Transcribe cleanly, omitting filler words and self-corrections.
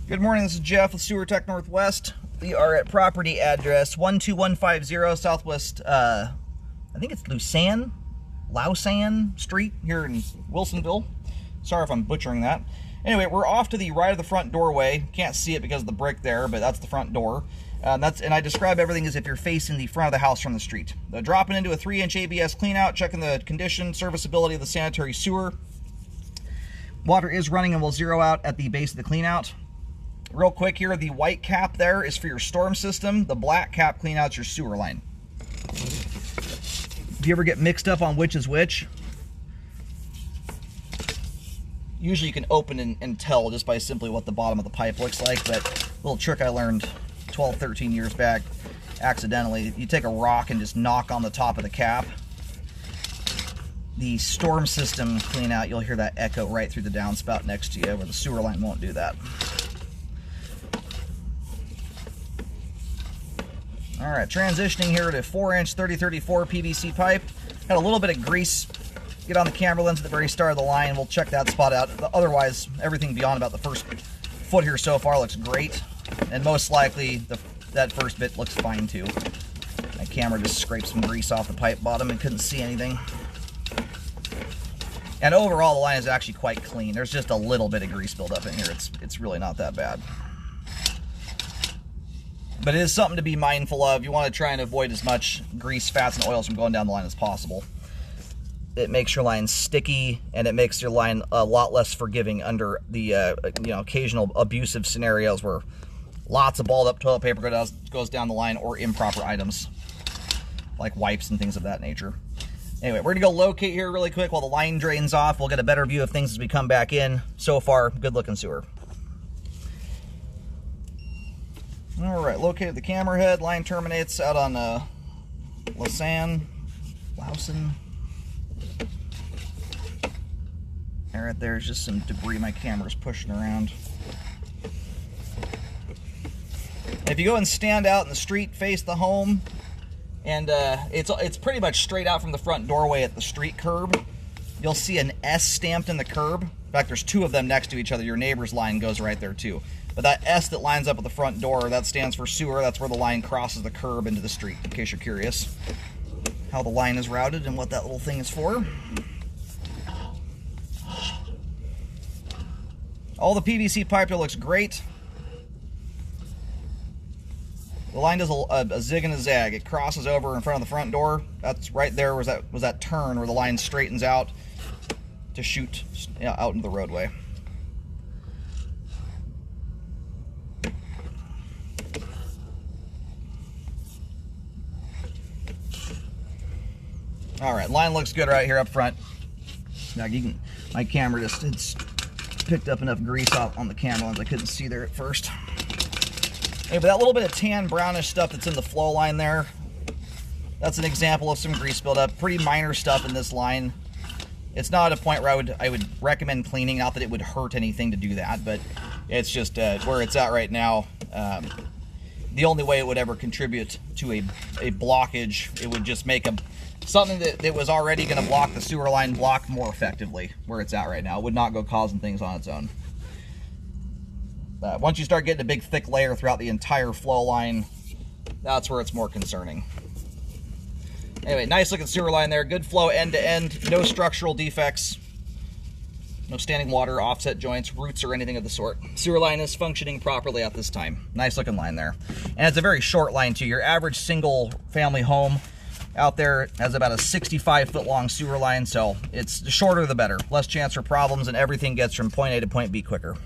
Good morning, this is Jeff with Sewer Tech Northwest. We are at property address 12150 Southwest, I think it's Lausanne Street here in Wilsonville. Sorry if I'm butchering that. Anyway, we're off to the right of the front doorway. Can't see it because of the brick there, but that's the front door. And I describe everything as if you're facing the front of the house from the street. Dropping into a 3-inch ABS cleanout, checking the condition, serviceability of the sanitary sewer. Water is running and will zero out at the base of the cleanout. Real quick here, the white cap there is for your storm system. The black cap clean out your sewer line. Do you ever get mixed up on which is which? Usually you can open and tell just by simply what the bottom of the pipe looks like, but a little trick I learned 12, 13 years back accidentally. You take a rock and just knock on the top of the cap. The storm system clean out, you'll hear that echo right through the downspout next to you, where the sewer line won't do that. All right, transitioning here to 4-inch 3034 PVC pipe. Had a little bit of grease get on the camera lens at the very start of the line. We'll check that spot out. Otherwise, everything beyond about the first foot here so far looks great. And most likely, that first bit looks fine too. My camera just scraped some grease off the pipe bottom and couldn't see anything. And overall, the line is actually quite clean. There's just a little bit of grease buildup in here. It's really not that bad. But it is something to be mindful of. You want to try and avoid as much grease, fats, and oils from going down the line as possible. It makes your line sticky, and it makes your line a lot less forgiving under the occasional abusive scenarios where lots of balled up toilet paper goes down the line, or improper items like wipes and things of that nature. Anyway, we're going to go locate here really quick while the line drains off. We'll get a better view of things as we come back in. So far, good looking sewer. All right, located the camera head. Line terminates out on Lausanne. Right there's just some debris my camera's pushing around. If you go and stand out in the street, face the home, and it's pretty much straight out from the front doorway at the street curb, you'll see an S stamped in the curb. In fact, there's two of them next to each other. Your neighbor's line goes right there too. But that S that lines up at the front door, that stands for sewer. That's where the line crosses the curb into the street, in case you're curious how the line is routed and what that little thing is for. All the PVC pipe here looks great. The line does a zig and a zag. It crosses over in front of the front door. That's right there was that turn where the line straightens out to shoot out into the roadway. All right, line looks good right here up front. Now my camera it's picked up enough grease off on the camera lens I couldn't see there at first. Hey, but that little bit of tan brownish stuff that's in the flow line there, that's an example of some grease buildup. Pretty minor stuff in this line. It's not a point where I would recommend cleaning. Not that it would hurt anything to do that, but it's just where it's at right now. The only way it would ever contribute to a blockage, it would just make something that was already going to block the sewer line block more effectively where it's at right now. It would not go causing things on its own. Once you start getting a big thick layer throughout the entire flow line, that's where it's more concerning. Anyway, nice looking sewer line there. Good flow end to end. No structural defects. No standing water, offset joints, roots, or anything of the sort. Sewer line is functioning properly at this time. Nice looking line there. And it's a very short line too. Your average single family home out there has about a 65-foot long sewer line, so it's the shorter the better. Less chance for problems, and everything gets from point A to point B quicker.